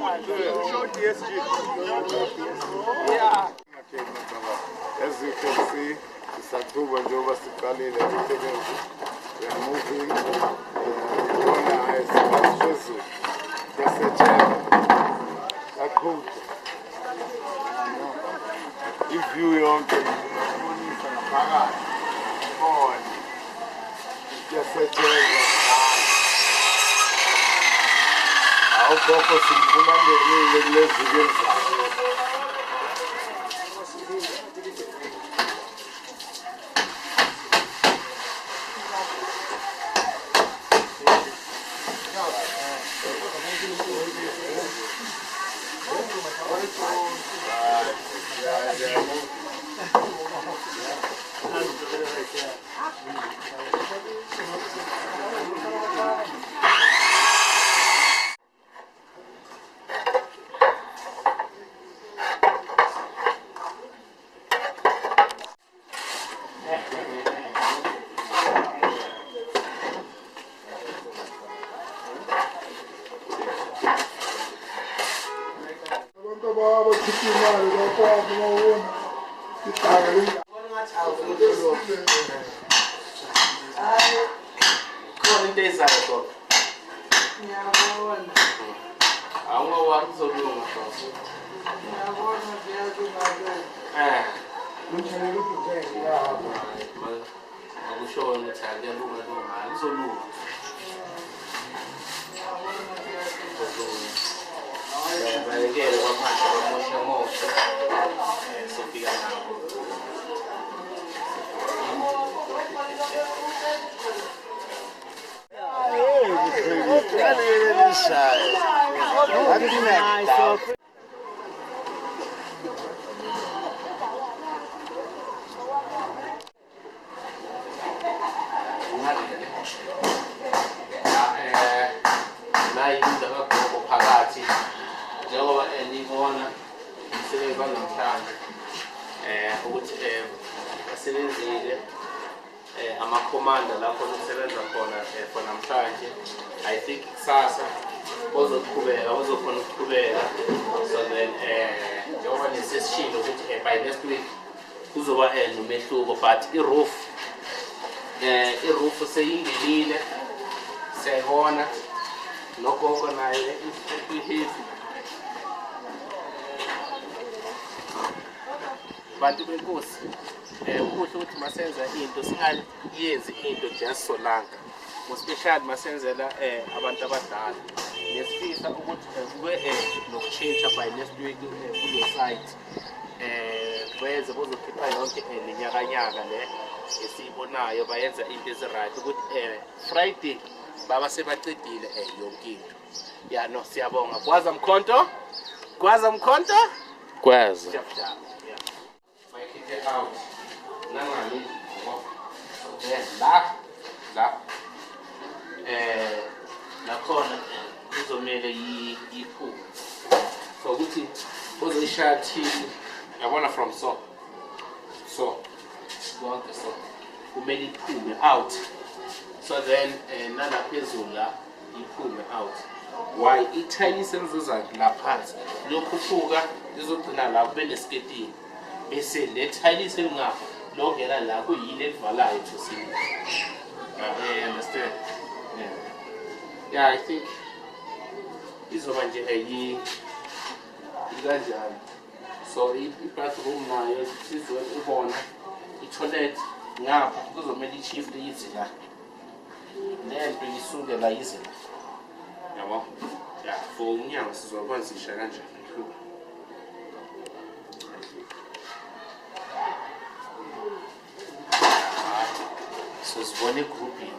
Yeah. As you can see, it's October njengoba siqalile umsebenzi. We are moving. Khona phezulu. Yasetshela. Kakhulu. Iview yonke ibonisa ngaphakathi. Khona. Yasetshela. Awukho simfuna ngenile kulezi kezizathu. I think kusasa ozoqhubeka so then njengoba nesesishilo ukuthi by next week kuzoba nomehluko but iroof seyingelile siyayibona nogogo naye heavy bantu benkosi ukuhle ukuthi masenza into singayenzi into just solanga especially masenzela abantu abadala nesifisa ukuthi kube nokuchange by next week kulo site beze bozokhipha yonke lenyakanyaka le esiyibonayo bayenza into eziright ukuthi Friday baba sebaqedile yonke into ya no siyabonga kwaza mkhonto kwaza yeah mayikhiphe out nangani la nakhona kuzomela yiphume so ukuthi uzoyishaya thini yabona from so konke so kumele iphume out so then nalaphezulu la iphume out why ithayini senzuza laphansi lokhuphuka lizogcina la kube nesketini bese lethayini selingapha longena la kuyile evalayo to see I understand. Yeah, I think izoba nje kanjani so i-bathroom nayo sizobona i-toilet ngapha kuzomela i-shift yize la lento isunge la yize la yabo ya for umnyango sizokwazisha kanjani so sibone grouping